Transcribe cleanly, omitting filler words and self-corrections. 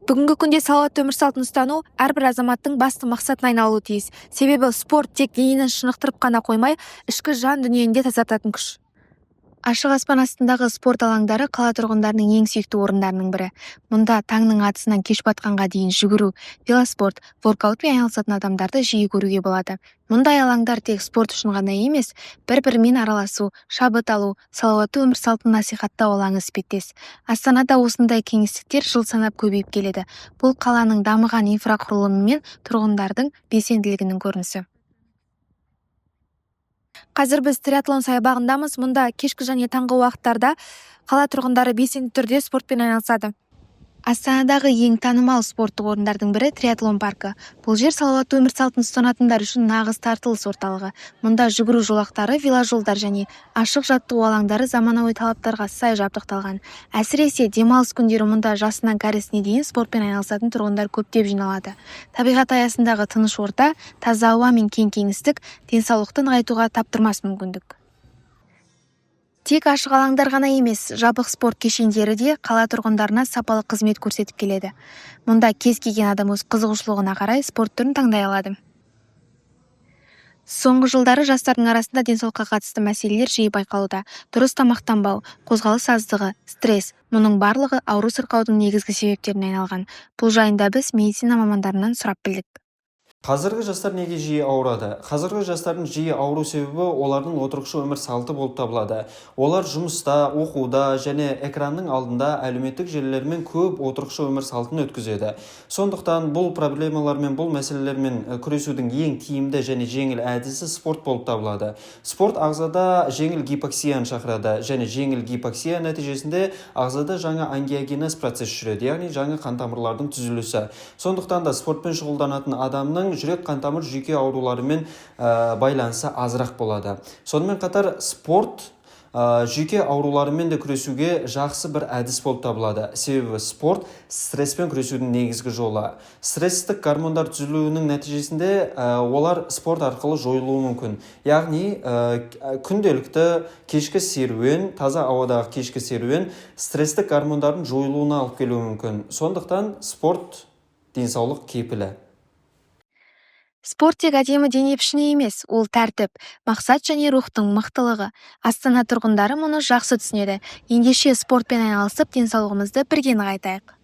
Бүгінгі күнде салауатты өмір салтын ұстану әрбір азаматтың басты мақсатына айналуы тиіс. Себебі спорт тек денені шынықтырып қана қоймай, ішкі жан дүниені де тазартатын күш. Ашық аспан астындағы спорт алаңдары қала тұрғындарының ең сүйікті орындарының бірі. Мұнда таңның атысынан кеш батқанға дейін жүгіру, велоспорт, воркаутпен айналысатын адамдарды жиі көруге болады. Мұндай алаңдар тек спорт үшін ғана емес, бір-бірімен араласу, шабыт алу, салауатты өмір салтын насихаттау алаңы іспеттес. Астанада осындай кеңістіктер жыл санап көбейіп келеді. Бұл қаланың дамыған инфрақұрылымы мен тұрғындардың белсенділігінің көрінісі. Қазір біз триатлон саябағындамыз. Мұнда кешкі және таңғы уақыттарда қала тұрғындары белсенді түрде спортпен айналысады. Астанадағы ең танымал спорттық орындардың бірі триатлон паркі. Бұл жер салауатты өмір салтын ұстанатындар үшін нағыз тартылыс орталығы. Мұнда жүгіру жолақтары, веложолдар және ашық жаттығу алаңдары заманауи талаптарға сай жабдықталған. Әсіресе демалыс күндері мұнда жасынан кәрісіне дейін спортпен айналысатын тұрғындар көптеп жиналады. Табиғат аясындағы тыныш орта, таза ауа мен кең кеңістік денсаулықты нығайтуға таптырмас мүмкіндік. Тек ашық алаңдар ғана емес, жабық спорт кешендері де қала тұрғындарына сапалы қызмет көрсетіп келеді. Мұнда кез келген адам өз қызығушылығына қарай спорт түрін таңдай алады. Соңғы жылдары жастардың арасында денсаулыққа қатысты мәселелер жиі байқалуда. Дұрыс тамақтанбау, қозғалыс аздығы, стресс, мұның барлығы ауру сырқаудың негізгі себептеріне айналған. Бұл жайында біз медицина мамандарынан сұрап білдік. Қазіргі жастар неге жиі ауырады? Қазіргі жастардың жиі ауру себебі олардың отырықшы өмір салты болып табылады. Олар жұмыста, оқуда және экранның алдында әлеуметтік желілермен көп отырықшы өмір салтын өткізеді. Сондықтан бұл проблемалармен, бұл мәселелермен күресудің ең тиімді және жеңіл әдісі спорт болып табылады. Спорт ағзада жеңіл гипоксияны шақырады және жеңіл гипоксия нәтижесінде ағзада жаңа ангиогенез процесі жүреді, яғни жаңа қан тамырлардың түзілісі. Сондықтан да спортпен шұғылданатын адамның жүрек қантамыр жүйке ауруларымен байланысы азырақ болады. Сонымен қатар спорт жүйке ауруларымен де күресуге жақсы бір әдіс болып табылады. Себебі спорт стресспен күресудің негізгі жолы. Стресстік гормондар түзілуінің нәтижесінде олар спорт арқылы жойылуы мүмкін. Яғни күнделікті кешкі серуен, таза ауадағы кешкі серуен стресстік гормондардың жойылуына алып келуі мүмкін. Сондықтан спорт денсаулық кепілі. Спорт тек әдемі дене пішіні емес, ол тәртіп, мақсат және рухтың мықтылығы. Астана тұрғындары мұны жақсы түсінеді. Ендеше спортпен айналысып, денсаулығымызды бірге нығайтайық.